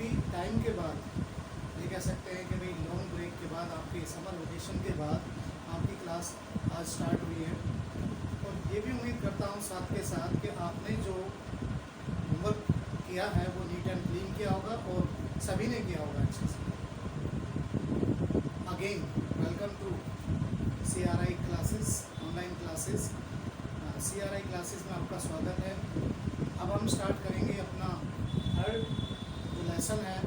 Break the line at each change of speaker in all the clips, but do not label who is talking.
काफ़ी टाइम के बाद, ये कह सकते हैं कि भाई लॉन्ग ब्रेक के बाद, आपके समर वेकेशन के बाद आपकी क्लास आज स्टार्ट हुई है। और ये भी उम्मीद करता हूँ साथ के साथ कि आपने जो होमवर्क किया है वो नीट एंड क्लीन किया होगा और सभी ने किया होगा अच्छे से। Again welcome to CRI classes, online classes. CRI classes में आपका स्वागत है। अब हम स्टार्ट करेंगे अपना थर्ड जो लेसन है,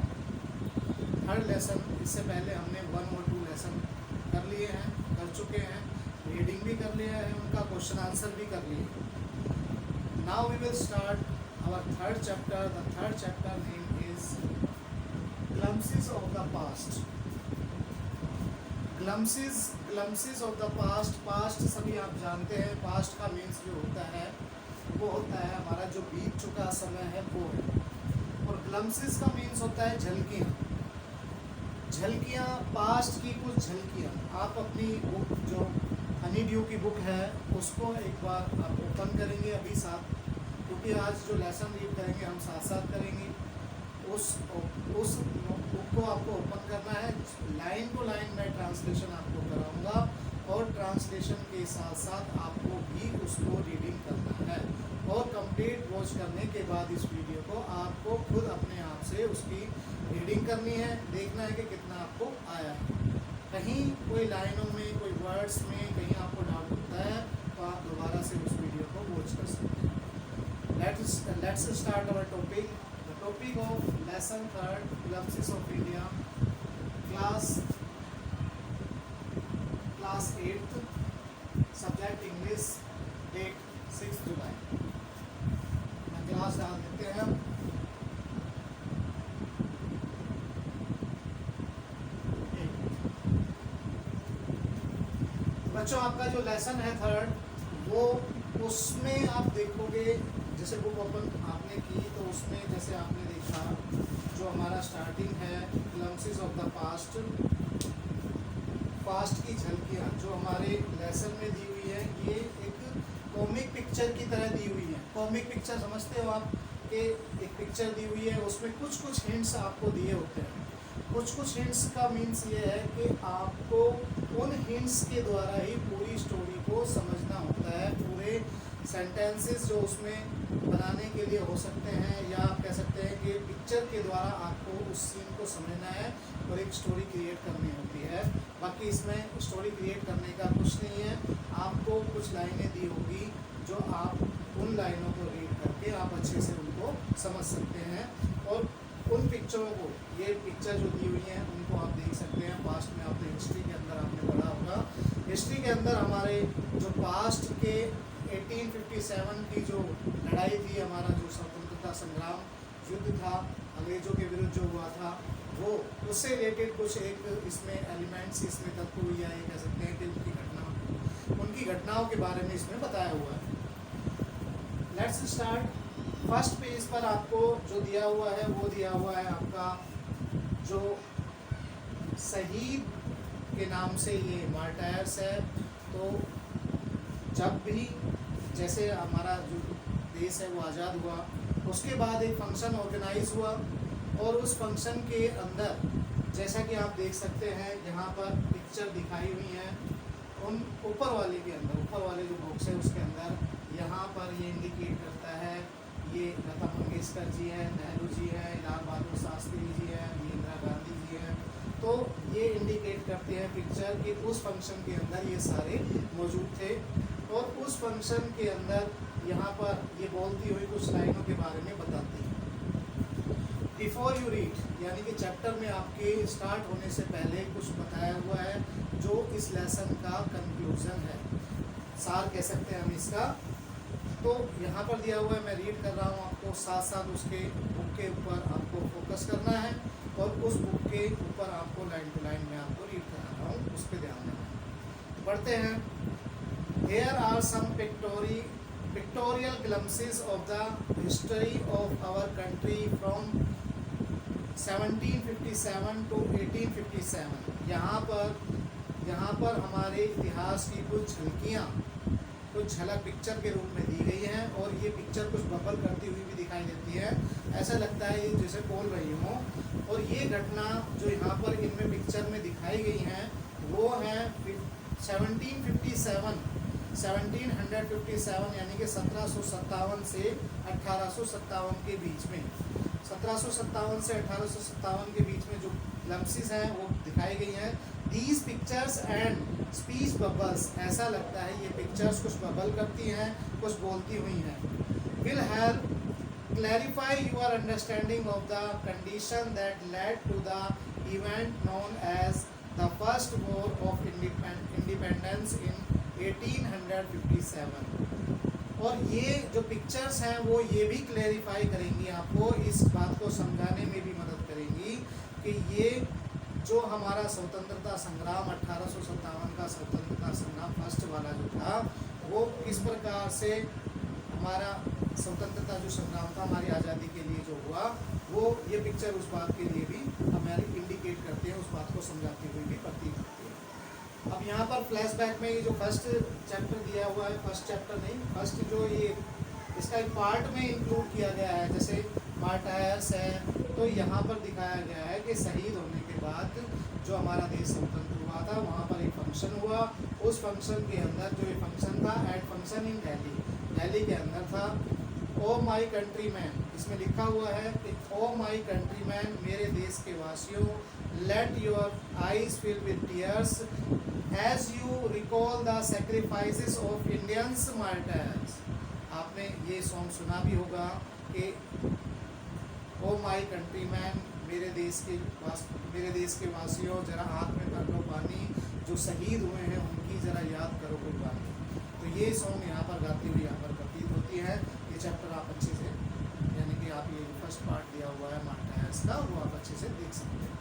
थर्ड लेसन। इससे पहले हमने 1 और 2 लेसन कर लिए हैं, कर चुके हैं, रीडिंग भी कर लिया है, उनका क्वेश्चन आंसर भी कर लिए। Now we will start our third chapter. The third chapter name is glimpses of the past. Glimpses of the past. Past सभी आप जानते हैं, पास्ट का मीन्स जो होता है वो होता है हमारा जो बीत चुका समय है वो है। और ग्लिम्पसेस का मीन्स होता है झलकियाँ। झलकियाँ, पास्ट की कुछ झलकियाँ। आप अपनी बुक जो हनी ड्यू की बुक है उसको एक बार आप ओपन करेंगे अभी साथ, क्योंकि आज जो लेसन रीड करेंगे हम साथ साथ करेंगे। उस बुक को आपको ओपन करना है। लाइन टू लाइन मैं ट्रांसलेशन आपको कराऊंगा और ट्रांसलेशन के साथ साथ आपको भी उसको रीडिंग करना है। और कंप्लीट वॉच करने के बाद इस वीडियो को आपको खुद अपने आप से उसकी रीडिंग करनी है, देखना है कि कितना आपको आया है। कहीं कोई लाइनों में, कोई वर्ड्स में कहीं आपको डाउट होता है तो आप दोबारा से उस वीडियो को वॉच कर सकते हैं। Let's start our topic. The topic of lesson 3rd, Glimpses of India, class 8th, subject English, date 6 जुलाई। मैं क्लास डाल देते हैं। बच्चों आपका जो लेसन है थर्ड, वो उसमें आप देखोगे जैसे बुक ओपन आपने की तो उसमें जैसे आपने देखा जो हमारा स्टार्टिंग है glimpses of the past, past की झलकियाँ जो हमारे लेसन में दी हुई है, ये एक कॉमिक पिक्चर की तरह दी हुई है। कॉमिक पिक्चर समझते हो आप कि एक पिक्चर दी हुई है, उसमें कुछ कुछ हिंट्स आपको दिए होते हैं। कुछ हिंट्स का मीन्स ये है कि आपको उन हिंट्स के द्वारा ही पूरी स्टोरी को समझना होता है। पूरे सेंटेंसेस जो उसमें बनाने के लिए हो सकते हैं, या आप कह सकते हैं कि पिक्चर के द्वारा आपको उस सीन को समझना है और एक स्टोरी क्रिएट करनी होती है। बाकी इसमें स्टोरी क्रिएट करने का कुछ नहीं है। आपको कुछ लाइनें दी होगी जो आप उन लाइनों को रीड करके आप अच्छे से उनको समझ सकते हैं। और उन पिक्चरों को, ये पिक्चर जो दी हुई हैं उनको आप देख सकते हैं। पास्ट में आपने हिस्ट्री के अंदर आपने पढ़ा होगा, हिस्ट्री के अंदर हमारे जो पास्ट के 1857 की जो लड़ाई थी, हमारा जो स्वतंत्रता संग्राम युद्ध था अंग्रेज़ों के विरुद्ध जो हुआ था, वो उससे रिलेटेड कुछ एक इसमें एलिमेंट्स, इसमें तत्व या ये कह सकते हैं कि उनकी घटनाओं के बारे में इसमें बताया हुआ है। Let's start. फर्स्ट पेज पर आपको जो दिया हुआ है वो दिया हुआ है आपका जो शहीद के नाम से ये मार्टायर्स है। तो जब भी जैसे हमारा जो देश है वो आज़ाद हुआ, उसके बाद एक फंक्शन ऑर्गेनाइज हुआ और उस फंक्शन के अंदर जैसा कि आप देख सकते हैं यहाँ पर पिक्चर दिखाई हुई है। उन ऊपर वाले के अंदर, ऊपर वाले जो बॉक्स है उसके अंदर यहाँ पर ये इंडिकेट करता है, ये लता मंगेशकर जी है, नेहरू जी है, लाल बहादुर शास्त्री जी है, ये इंदिरा गांधी जी है। तो ये इंडिकेट करते हैं पिक्चर कि उस फंक्शन के अंदर ये सारे मौजूद थे। और उस फंक्शन के अंदर यहाँ पर ये बोलती हुई कुछ लाइनों के बारे में बताती है। बिफोर यू रीड, यानी कि चैप्टर में आपके स्टार्ट होने से पहले कुछ बताया हुआ है जो इस लेसन का कंक्लूजन है, सार कह सकते हैं हम इसका। तो यहाँ पर दिया हुआ है, मैं रीड कर रहा हूँ आपको, साथ साथ उसके बुक के ऊपर आपको फोकस करना है और उस बुक के ऊपर आपको लाइन टू लाइन में आपको रीड करा रहा हूँ, उस पर ध्यान देना है। पढ़ते हैं। Here are some pictorial glimpses of the history of our country from 1757 to 1857। यहाँ पर हमारे इतिहास की कुछ झलकियाँ, कुछ झलक पिक्चर के रूप में दी गई हैं। और ये पिक्चर कुछ बबल करती हुई भी दिखाई देती है, ऐसा लगता है ये जैसे बोल रही हूँ। और ये घटना जो यहाँ पर इनमें पिक्चर में दिखाई गई हैं वो है 1757 यानी कि 1757 से 1857 के बीच में, 1757 से 1857 के बीच में जो ग्लम्पसेस हैं वो दिखाई गई हैं। These pictures and speech bubbles, ऐसा लगता है ये पिक्चर्स कुछ बबल करती हैं, कुछ बोलती हुई हैं। Will help clarify your understanding of the condition that led to the event known as the first war of independence in 1857। और ये जो पिक्चर्स हैं वो ये भी क्लैरिफाई करेंगी, आपको इस बात को समझाने में भी मदद करेंगी कि ये जो हमारा स्वतंत्रता संग्राम 1857 का स्वतंत्रता संग्राम फर्स्ट वाला जो था वो किस प्रकार से हमारा स्वतंत्रता जो संग्राम था हमारी आज़ादी के लिए जो हुआ, वो ये पिक्चर उस बात के लिए भी हमारी इंडिकेट करते हैं, उस बात को समझाती हुई भी प्रतीत होती है। अब यहाँ पर फ्लैशबैक में ये जो फर्स्ट चैप्टर दिया हुआ है, फर्स्ट चैप्टर नहीं, फर्स्ट जो ये इसका एक पार्ट में इंक्लूड किया गया है, जैसे मार्टायर्स है, तो यहाँ पर दिखाया गया है कि शहीद होने के बाद जो हमारा देश स्वतंत्र हुआ था वहाँ पर एक फंक्शन हुआ। उस फंक्शन के अंदर जो ये फंक्शन था एट फंक्शन इन दिल्ली के अंदर था। ओ माई कंट्री मैन, इसमें लिखा हुआ है कि ओ माई कंट्री मैन, मेरे देश के वासियों, let your eyes fill with tears as you recall the sacrifices of Indians martyrs. आपने ये सॉन्ग सुना भी होगा कि ओ माई कंट्री मैन, मेरे देश के वासियों, जरा आँख में भर लो पानी, जो शहीद हुए हैं उनकी जरा याद करो कुर्बानी। तो ये सॉन्ग यहाँ पर गाती हुई यहाँ पर प्रतीत होती है। ये चैप्टर आप अच्छे से, यानी कि आप ये फर्स्ट पार्ट दिया हुआ है मार्टायर्स का, वो आप अच्छे से देख सकते हैं।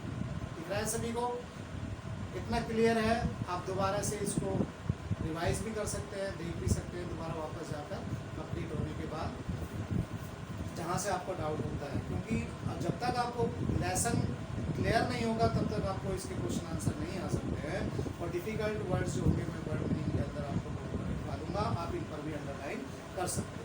दिख रहा है सभी को? इतना क्लियर है? आप दोबारा से इसको रिवाइज भी कर सकते हैं, देख भी सकते हैं दोबारा वापस जाकर कंप्लीट होने के बाद, जहाँ से आपको डाउट होता है, क्योंकि जब तक आपको लेसन क्लियर नहीं होगा तब तक आपको इसके क्वेश्चन आंसर नहीं आ सकते हैं। और डिफ़िकल्ट वर्ड्स जो होंगे मैं वर्ड मीनिंग के अंदर आपको बता दूंगा, आप इन पर भी अंडरलाइन कर सकते हैं।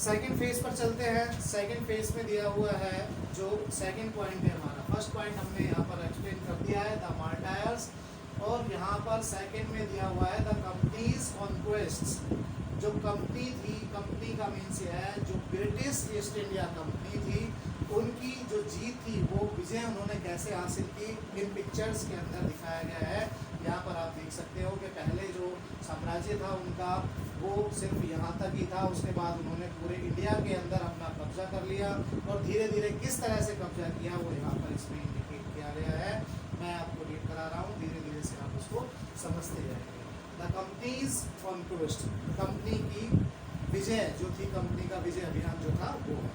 सेकंड फेज पर चलते हैं। सेकंड फेज में दिया हुआ है जो सेकंड पॉइंट है हमारा, फर्स्ट पॉइंट हमने यहाँ पर एक्सप्लेन कर दिया है द मार्टायर्स, और यहाँ पर सेकंड में दिया हुआ है द कंपनीज कॉन्क्वेस्ट्स। जो कंपनी थी, कंपनी का मीन्स ये है जो ब्रिटिश ईस्ट इंडिया कंपनी थी, उनकी जो जीत थी वो विजय उन्होंने कैसे हासिल की, इन पिक्चर्स के अंदर दिखाया गया है। यहाँ पर आप देख सकते हो कि पहले जो साम्राज्य था उनका वो सिर्फ यहाँ तक ही था, उसके बाद उन्होंने पूरे इंडिया के अंदर अपना कब्जा कर लिया, और धीरे धीरे किस तरह से कब्जा किया वो यहाँ पर इसमें इंडिकेट किया गया है। मैं आपको रीड करा रहा हूँ, धीरे धीरे से आप उसको समझते जाएंगे। द कंपनीज कॉन्क्वेस्ट, कंपनी की विजय जो थी, कंपनी का विजय अभियान जो था वो है।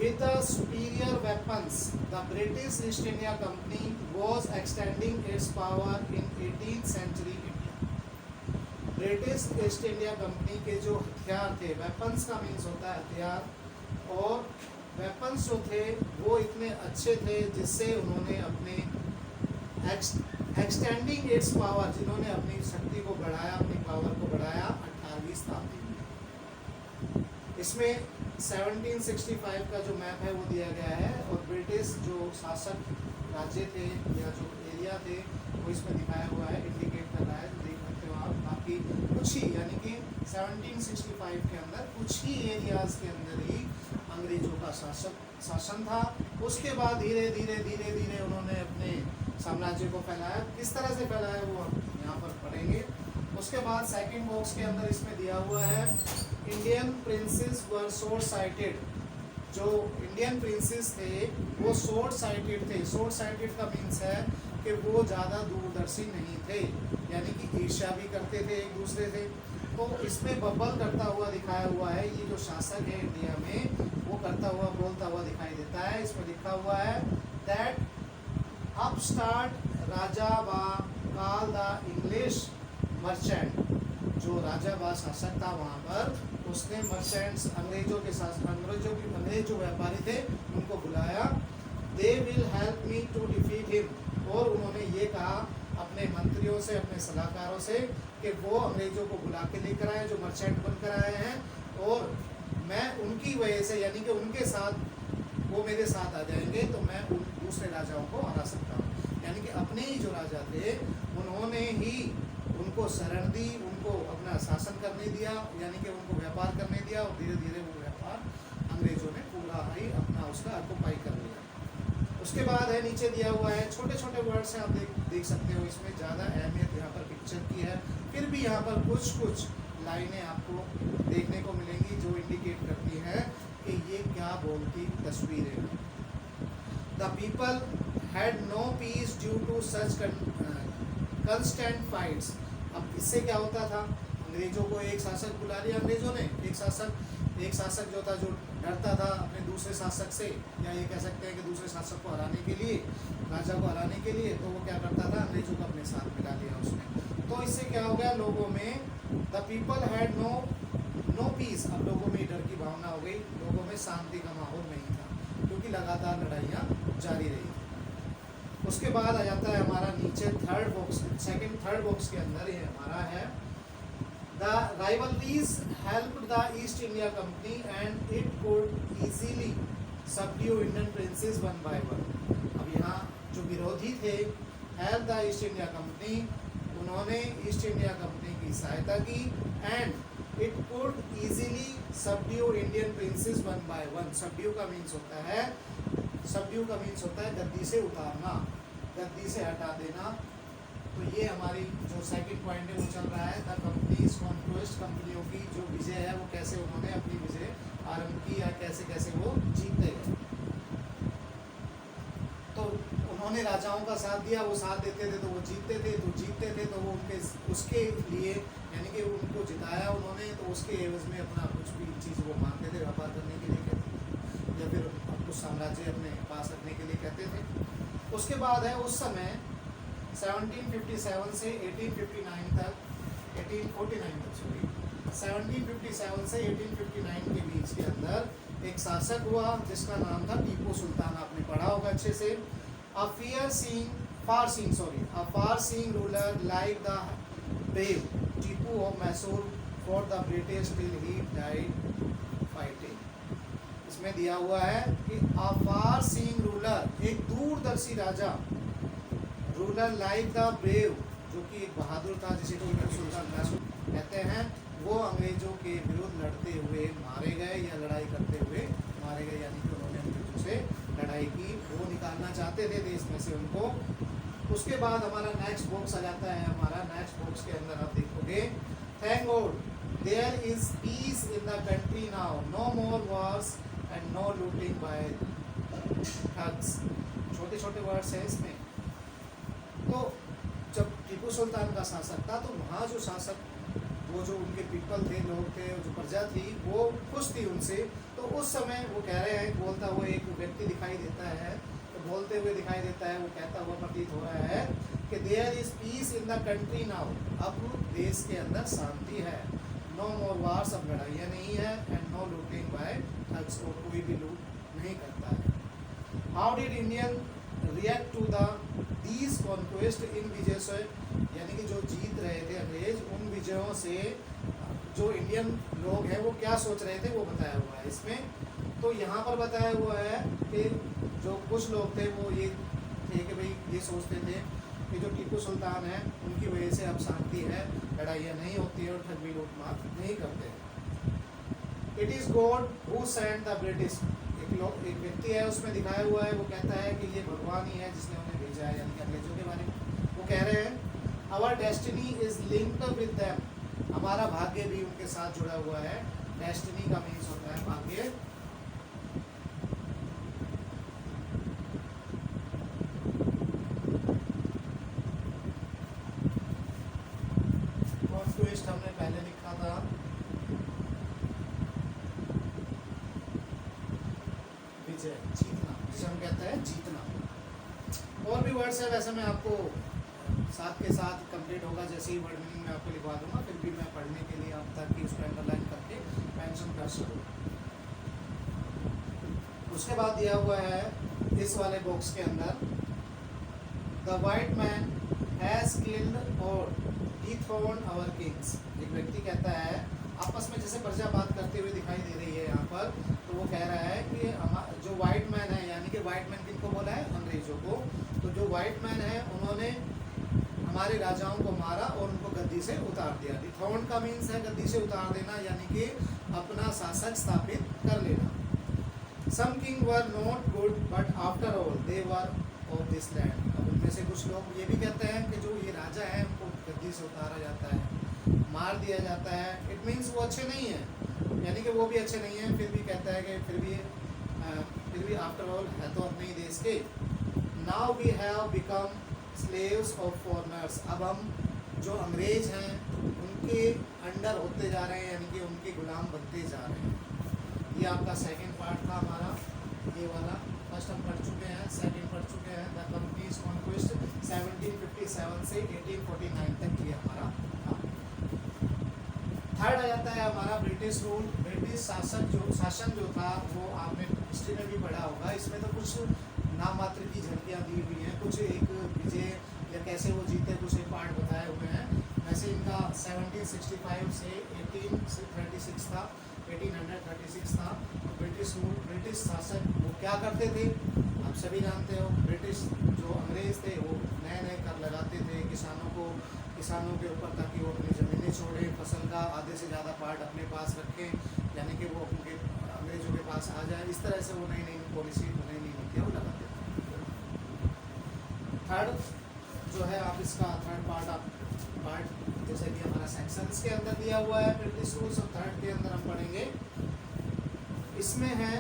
With the superior weapons, the British East India Company was extending its power in 18th century India. British east India company के जो हथियार थे, वेपन्स का मीन्स होता है हथियार, और वेपन्स जो थे वो इतने अच्छे थे जिससे उन्होंने अपने एक्सटेंडिंग इट्स पावर, जिन्होंने अपनी शक्ति को बढ़ाया, अपनी पावर को बढ़ाया 18वीं शताब्दी में। इसमें 1765 का जो मैप है वो दिया गया है, और ब्रिटिश जो शासक राज्य थे या जो एरिया थे वो इसमें दिखाया हुआ है, इंडिकेट कर रहा है, देख सकते हो आप। बाकी कुछ ही, यानी कि 1765 के अंदर कुछ ही एरियाज के अंदर ही अंग्रेजों का शासन था। उसके बाद धीरे धीरे उन्होंने अपने साम्राज्य को फैलाया। किस तरह से फैलाया वो हम यहाँ पर पढ़ेंगे। उसके बाद सेकंड बॉक्स के अंदर इसमें दिया हुआ है इंडियन प्रिंसेस वर शॉर्ट साइटेड। जो इंडियन प्रिंसेस थे वो शॉर्ट साइटेड थे। शॉर्ट साइटेड का मीन्स है कि वो ज़्यादा दूरदर्शी नहीं थे, यानी कि ईर्ष्या भी करते थे एक दूसरे से। तो इसमें बबल करता हुआ दिखाया हुआ है, ये जो शासक है इंडिया में वो करता हुआ, बोलता हुआ दिखाई देता है। इसमें लिखा हुआ है दैट अपस्टार्ट राजा बा काल द इंग्लिश मर्चेंट। जो राजा बा शासक था वहाँ पर, उसने मर्चेंट्स, अंग्रेज जो व्यापारी थे उनको बुलाया। They will help me to defeat him, और उन्होंने ये कहा अपने मंत्रियों से, अपने सलाहकारों से कि वो अंग्रेजों को बुला के लेकर आए, जो मर्चेंट बनकर आए हैं, और मैं उनकी वजह से यानी कि उनके साथ वो मेरे साथ आ जाएंगे तो मैं उन दूसरे राजाओं को हरा सकता हूँ। यानी कि अपने ही जो राजा थे उन्होंने ही उनको शरण दी, उनको अपना शासन करने दिया, यानी कि उनको व्यापार करने दिया और धीरे धीरे वो व्यापार अंग्रेजों ने पूरा ही अपना उसका ऑक्युपाई कर लिया। उसके बाद है नीचे दिया हुआ है, छोटे छोटे वर्ड्स हैं, आप देख सकते हो, इसमें ज़्यादा अहमियत यहाँ पर पिक्चर की है, फिर भी यहाँ पर कुछ लाइनें आपको देखने को मिलेंगी जो इंडिकेट करती हैं कि ये क्या बोलती तस्वीर है। The people had no peace due to such constant fights. अब इससे क्या होता था, अंग्रेजों को एक शासक बुला लिया अंग्रेजों ने, एक शासक जो था जो डरता था अपने दूसरे शासक से, या ये कह सकते हैं कि दूसरे शासक को हराने के लिए, राजा को हराने के लिए, तो वो क्या करता था, अंग्रेजों को अपने साथ मिला लिया उसने। तो इससे क्या हो गया, लोगों में the people had no peace, अब लोगों में डर की भावना हो गई, लोगों में शांति का माहौल नहीं था क्योंकि लगातार लड़ाइयाँ जारी रही। उसके बाद आ जाता है हमारा नीचे थर्ड बॉक्स के अंदर ये हमारा है The rivalries helped the East India Company and it could easily subdue Indian princes one by one. अब यहाँ जो विरोधी थे help the East India Company, उन्होंने ईस्ट इंडिया कंपनी की सहायता की and it could easily subdue Indian princes one by one. subdue का मीन्स होता है गद्दी से उतारना, गद्दी से हटा देना। तो ये हमारी जो सेकंड पॉइंट है वो चल रहा है, द कंपनीज कॉन्क्वेस्ट, कंपनियों की जो विजय है वो कैसे उन्होंने अपनी विजय आरंभ की या कैसे कैसे वो जीतते गए। तो उन्होंने राजाओं का साथ दिया, वो साथ देते थे तो वो जीतते थे, तो वो उनके उसके लिए यानी कि उनको जिताया उन्होंने, तो उसके एवज में अपना कुछ भी चीज़ वो मांगते थे, व्यापार करने के लिए कहते, या फिर कुछ साम्राज्य अपने पास रखने के लिए कहते थे। उसके बाद है उस समय 1757 से 1859 तक 1757 से 1859 के बीच के अंदर एक शासक हुआ जिसका नाम था टीपू सुल्तान। आपने पढ़ा होगा अच्छे से। A far-seeing ruler like the brave Tipu of Mysore fought the British till he died fighting. इसमें दिया हुआ है कि a far-seeing ruler, एक दूरदर्शी राजा, रूलर लाइक द ब्रेव, जो कि एक बहादुर था जिसे टीपू सुल्तान कहते हैं, वो अंग्रेजों के विरुद्ध लड़ते हुए मारे गए या लड़ाई करते हुए मारे गए, यानी कि उन्होंने अंग्रेजों से लड़ाई की, वो निकालना चाहते थे देश में से उनको। उसके बाद हमारा नेक्स्ट बॉक्स आ जाता है, हमारा नेक्स्ट बॉक्स के अंदर आप देखोगे, thank God there is peace in the country now, no more wars and no looting by thugs. छोटे छोटे वर्ड्स हैं इसमें। तो जब टीपू सुल्तान का शासक था तो वहाँ जो शासक, वो जो उनके पीपल थे, लोग थे, जो प्रजा थी, वो खुश थी उनसे। तो उस समय वो कह रहे हैं, बोलता हुआ एक व्यक्ति दिखाई देता है, तो बोलते हुए दिखाई देता है, वो कहता हुआ प्रतीत हो रहा है कि there is peace in the country now, अब देश के अंदर शांति है, नो मोर वार्स, अब लड़ाइयाँ नहीं है, and no looting by thugs, कोई भी लूट नहीं करता है। How did Indian react to the these conquest इन विजय से, यानी कि जो जीत रहे थे अंग्रेज, उन विजयों से जो इंडियन लोग हैं वो क्या सोच रहे थे वो बताया हुआ है इसमें। तो यहाँ पर बताया हुआ है कि जो कुछ लोग थे वो ये थे कि भाई ये सोचते थे कि जो टीपू सुल्तान है उनकी वजह से अब शांति है, लड़ाइयाँ नहीं होती है और ठगी लूटमार नहीं करते। It is God who sent the British, एक व्यक्ति है उसमें दिखाया हुआ है, वो कहता है कि ये भगवान ही है जिसने उन्हें भेजा है, यानी कि अंग्रेजों के बारे में वो कह रहे हैं। Our destiny is linked with them, हमारा भाग्य भी उनके साथ जुड़ा हुआ है। डेस्टिनी का मीन्स होता है भाग्य। कॉन्क्वेस्ट हमने पहले लिखा था, विजय, जीतना, जिसे हम कहते हैं जीतना। और भी वर्ड्स है, वैसे मैं आपको साथ के साथ कंप्लीट होगा जैसे ही वर्ड मीनिंग मैं आपको लिखवा दूंगा, फिर भी मैं पढ़ने के लिए आप तक कि उसको अंडरलाइन करके मेंशन कर सकूँ। उसके बाद दिया हुआ है इस वाले बॉक्स के अंदर, the white man has killed और डिथ्रोन्ड आवर किंग्स, एक व्यक्ति कहता है आपस में जैसे प्रजा बात करते हुए दिखाई दे रही है यहाँ पर। तो वो कह रहा है कि जो वाइट मैन है, यानी कि वाइट मैन किनको बोला है, अंग्रेजों को। तो जो वाइट मैन है उन्होंने हमारे राजाओं को मारा और उनको गद्दी से उतार दिया। डिथ्रोन का मीन्स है गद्दी से उतार देना, यानी कि अपना शासक स्थापित कर लेना। Some king were not good but after all they were of this land. अब उनमें से कुछ लोग ये भी कहते हैं कि जो ये राजा है उनको गद्दी से उतारा जाता है, मार दिया जाता है, इट मीन्स वो अच्छे नहीं है, यानी कि वो भी अच्छे नहीं हैं। फिर भी कहता है कि फिर भी आफ्टर ऑल है तो अपने ही देश के। Now we have become slaves of foreigners. अब हम जो अंग्रेज हैं उनके अंडर होते जा रहे हैं, यानी कि उनके गुलाम बनते जा रहे हैं। ये आपका सेकंड पार्ट था हमारा, ये वाला। फर्स्ट हम पढ़ चुके हैं, सेकंड पढ़ चुके हैं, द कंपनीज कॉन्क्वेस्ट 1757 से 1849 तक ये हमारा था। थर्ड आ जाता है हमारा ब्रिटिश रूल। ब्रिटिश शासन जो था वो आपने हिस्ट्री में भी पढ़ा होगा। इसमें तो कुछ नाम मात्र की झलकियाँ दी हुई हैं, कुछ एक विजय या कैसे वो जीते कुछ एक पार्ट बताए हुए हैं। वैसे इनका 1765 से 1836 था, 1836 था। ब्रिटिश रूल, ब्रिटिश शासक वो क्या करते थे आप सभी जानते हो। ब्रिटिश जो अंग्रेज थे वो नए नए कर लगाते थे किसानों के ऊपर, ताकि वो अपनी ज़मीनें छोड़ें, फसल का आधे से ज़्यादा पार्ट अपने पास रखें, यानी कि वो उनके अंग्रेजों के पास आ जाए। इस तरह से वो नई नई पॉलिसी, नई नई नीतियाँ वो लगाते थे। थर्ड जो है आप इसका थर्ड पार्ट जैसे कि हमारा सेक्शंस के अंदर दिया हुआ है ब्रिटिश रूल्स, और थर्ड के अंदर हम पढ़ेंगे। इसमें है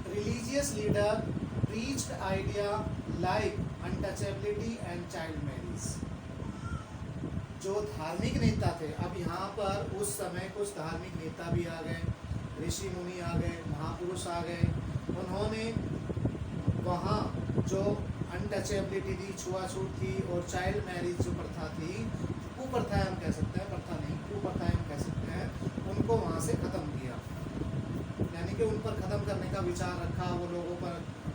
religious leader preached idea like untouchability and child marriage. जो धार्मिक नेता थे, अब यहाँ पर उस समय कुछ धार्मिक नेता भी आ गए, ऋषि मुनि आ गए, महापुरुष आ गए। उन्होंने वहाँ जो अनटचेबिलिटी थी, छुआछूत थी, और चाइल्ड मैरिज जो प्रथा थी, कुप्रथाएं हम कह सकते हैं, प्रथा नहीं कुप्रथाएं हम कह सकते हैं, उनको वहाँ से ख़त्म किया। यानी कि उन पर ख़त्म करने का विचार रखा।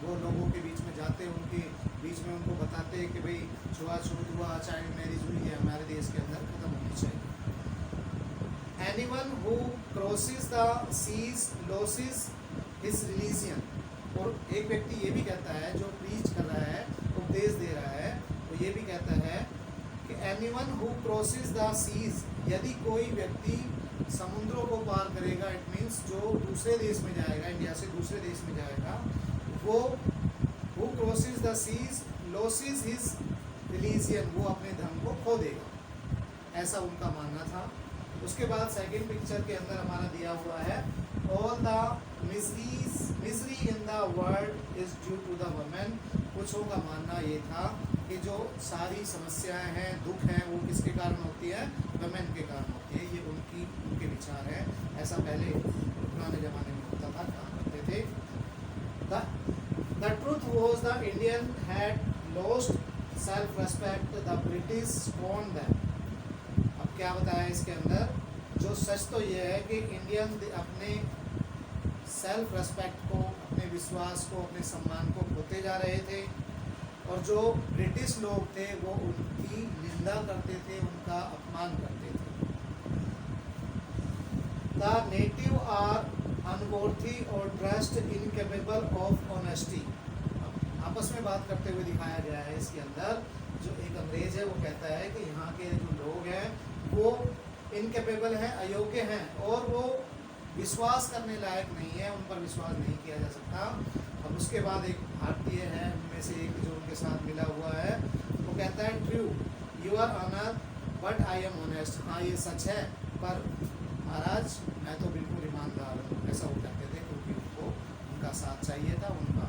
वो लोगों के बीच में जाते, उनके बीच में उनको बताते कि भाई छुआछूत हुआ, चाइल्ड मैरिज हुई है, हमारे देश के अंदर ख़त्म होनी चाहिए। Anyone who crosses the seas loses his religion. और एक व्यक्ति ये भी कहता है, जो प्रीच कर रहा है, उपदेश दे रहा है, वो ये भी कहता है कि anyone who crosses the seas, यदि कोई व्यक्ति समुद्रों को पार करेगा, इट मीन्स जो दूसरे देश में जाएगा, इंडिया से दूसरे देश में जाएगा, वो who crosses the seas loses his religion, वो अपने धर्म को खो देगा, ऐसा उनका मानना था। उसके बाद सेकंड पिक्चर के अंदर हमारा दिया हुआ है, all the misery in the world is due to the women. कुछों का मानना ये था कि जो सारी समस्याएं हैं, दुख हैं, वो किसके कारण होती है, वुमेन के कारण होती है। ये उनके विचार हैं, ऐसा पहले पुराने ज़माने में होता था, काम करते थे। The truth was the Indian had lost self-respect. The British scorned them. अब क्या बताया इसके अंदर, जो सच तो ये है कि इंडियन अपने सेल्फ रेस्पेक्ट को, अपने विश्वास को, अपने सम्मान को खोते जा रहे थे, और जो ब्रिटिश लोग थे वो उनकी निंदा करते थे, उनका अपमान करते थे। The native are unworthy or trust incapable of honesty. आपस में बात करते हुए दिखाया गया है इसके अंदर। जो एक अंग्रेज है वो कहता है कि यहाँ के जो लोग हैं वो इनकेपेबल हैं, अयोग्य हैं, और वो विश्वास करने लायक नहीं है, उन पर विश्वास नहीं किया जा सकता। अब उसके बाद एक भारतीय है उनमें से एक जो उनके साथ मिला हुआ है, वो कहता है true you are honour but I am honest. हाँ ये सच है, पर महाराज मैं तो बिल्कुल ईमानदार हूँ, ऐसा वो कहते थे, क्योंकि उनको उनका साथ चाहिए था। उनका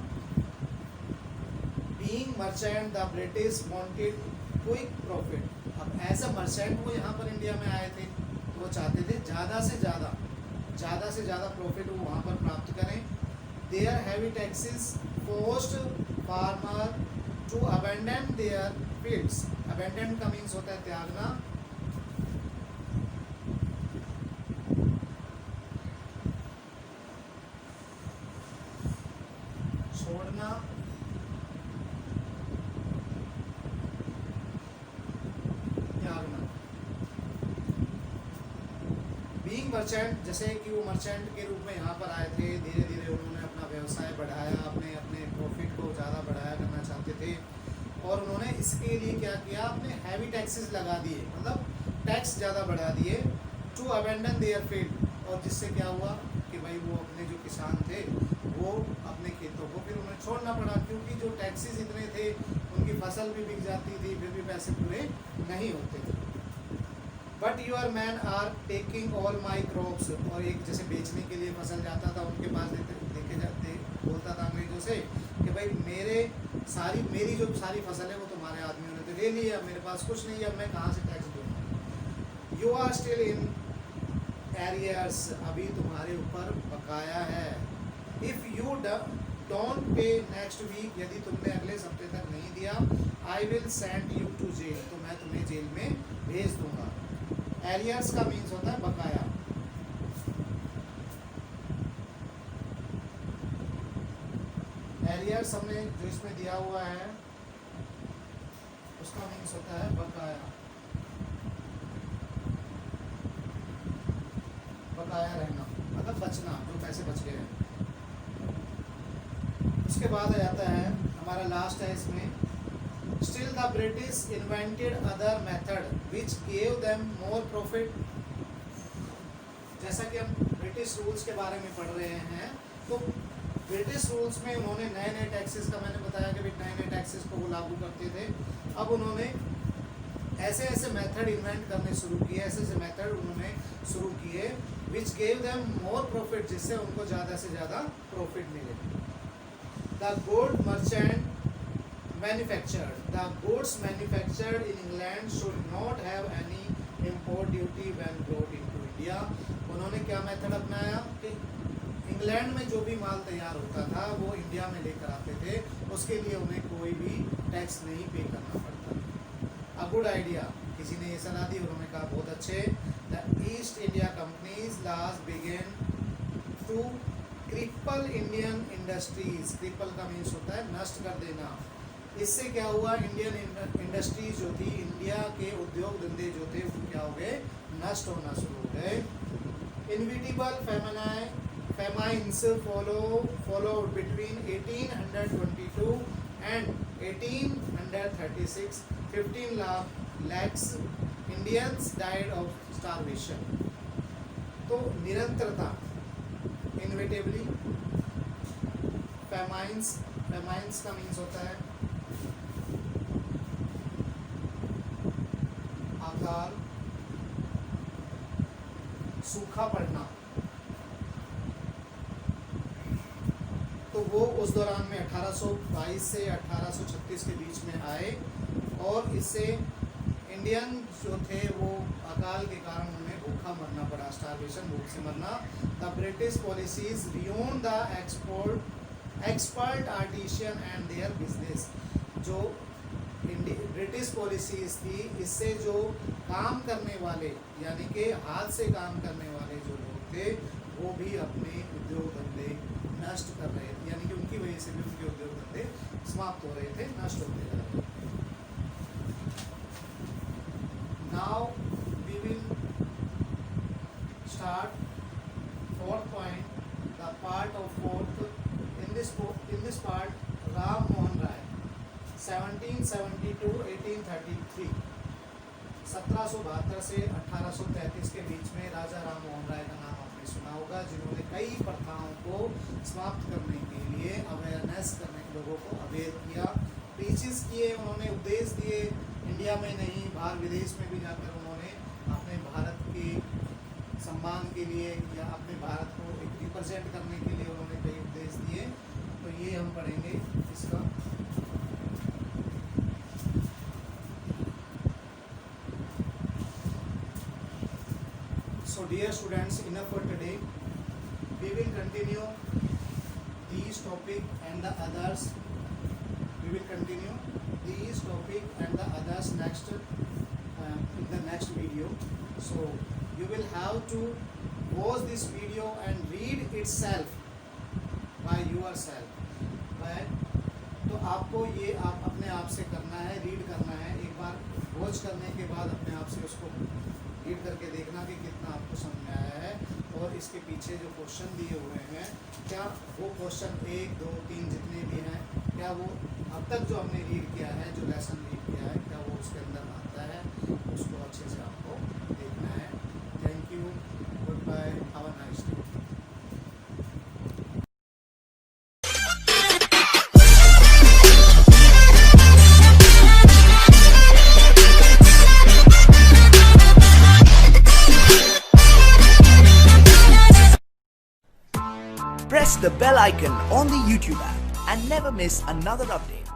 being merchant the British wanted quick profit. अब एज अ मर्चेंट वो यहाँ पर इंडिया में आए थे, तो वो चाहते थे ज़्यादा से ज़्यादा प्रॉफिट वो वहाँ पर प्राप्त करें। Their heavy taxes forced farmer to abandon their fields. Abandon का मीन्स होता है त्यागना। छोड़ना, त्यागना। मर्चेंट, जैसे कि वो मर्चेंट के रूप में यहाँ पर आए थे, धीरे धीरे उन्होंने अपना व्यवसाय बढ़ाया, अपने अपने प्रॉफिट को ज़्यादा बढ़ाया करना चाहते थे, और उन्होंने इसके लिए क्या किया, अपने हैवी टैक्सेस लगा दिए, मतलब टैक्स ज़्यादा बढ़ा दिए, टू अबेंडन देयर फील्ड। और जिससे क्या हुआ कि भाई वो अपने जो किसान थे वो अपने खेतों को फिर उन्हें छोड़ना पड़ा, क्योंकि जो टैक्सेस इतने थे उनकी फसल भी बिक जाती थी, फिर भी पैसे पूरे नहीं होते थे। But your men are taking all my crops, और एक जैसे बेचने के लिए फसल जाता था उनके पास देखे जाते, बोलता था अंग्रेजों से कि भाई मेरी जो सारी फसल है वो तुम्हारे आदमियों ने तो ले ली है, अब मेरे पास कुछ नहीं है, अब मैं कहाँ से टैक्स दूँगा। You are still in arrears, अभी तुम्हारे ऊपर बकाया है। If you don't pay next week, यदि तुमने अगले हफ्ते तक नहीं दिया, I will send you to jail, तो मैं तुम्हें जेल में भेज दूंगा। एरियर्स का मीन्स होता है बकाया। एरियर्स हमने जो इसमें दिया हुआ है उसका मीन्स होता है बकाया, बकाया रहना मतलब बचना, जो पैसे बच गए हैं। उसके बाद आ जाता है हमारा लास्ट है इसमें, still the British invented other method which gave them more profit. जैसा कि हम ब्रिटिश रूल्स के बारे में पढ़ रहे हैं, तो ब्रिटिश रूल्स में उन्होंने नए नए टैक्सेस का, मैंने बताया कि नए नए टैक्सेस को वो लागू करते थे। अब उन्होंने ऐसे ऐसे मेथड इन्वेंट करने शुरू किए, ऐसे ऐसे मेथड उन्होंने शुरू किए which gave them more profit, जिससे उनको ज़्यादा से ज़्यादा प्रॉफिट मिले। The good merchant manufactured, the goods manufactured in England should not have any import duty when brought into India. उन्होंने क्या मेथड अपनाया कि इंग्लैंड में जो भी माल तैयार होता था वो इंडिया में लेकर आते थे, उसके लिए उन्हें कोई भी टैक्स नहीं पे करना पड़ता। अ गुड आइडिया, किसी ने ये सलाह दी, उन्होंने कहा बहुत अच्छे। The East India company's last began to cripple Indian industries, cripple का मीन्स होता है नष्ट कर देना। इससे क्या हुआ, इंडियन इंडस्ट्रीज जो थी, इंडिया के उद्योग धंधे जो थे वो क्या हो गए, नष्ट होना शुरू हो गए। Inevitable famines followed between 1822 and 1836. 15 lakhs Indians died of starvation. तो निरंतरता, इनविटेबली, famines का मीन्स होता है अकाल, सूखा पड़ना। तो वो उस दौरान में 1822 से 1836 के बीच में आए, और इससे इंडियन जो थे वो अकाल के कारण उन्हें भूखा मरना पड़ा, स्टारवेशन, भूख से मरना। The British policies rayon the expert artisan and their business, जो ब्रिटिश पॉलिसीज थी, इससे जो काम करने वाले यानी कि हाथ से काम करने वाले जो लोग थे वो भी अपने उद्योग धंधे नष्ट कर रहे थे, यानी कि उनकी वजह से भी उनके उद्योग धंधे समाप्त हो रहे थे, नष्ट होते जा रहे थे। Now we will start fourth point, the part of fourth. In this part Ram Mohan Roy 1772 to 1833, 1772 से 1833 के बीच में राजा राम मोहन राय का नाम आपने सुना होगा, जिन्होंने कई प्रथाओं को समाप्त करने के लिए, अवेयरनेस करने, लोगों को अवेयर किया, प्रीचेस किए, उन्होंने उपदेश दिए। इंडिया में नहीं, बाहर विदेश में भी जाकर उन्होंने अपने भारत के सम्मान के लिए या अपने भारत को एक रिप्रेजेंट करने के लिए उन्होंने कई उपदेश दिए। तो ये हम पढ़ेंगे इसका। So dear students, enough for today. We will continue these topic and the others. We will continue these topic and the others next in the next video. So you will have to watch this video and read itself by yourself. तो आपको ये आप अपने आप से करना है, read करना है, एक बार वॉच करने के बाद अपने आप से उसको रीड करके देखना कि कितना आपको समझ में आया है। और इसके पीछे जो क्वेश्चन दिए हुए हैं, क्या वो क्वेश्चन 1, 2, 3 जितने भी हैं, क्या वो अब तक जो हमने रीड किया है, जो लेसन रीड किया है, क्या वो उसके अंदर आता है, उसको अच्छे से आपको देखना है। Thank you, goodbye, have a nice day.
Press the bell icon on the YouTube app and never miss another update.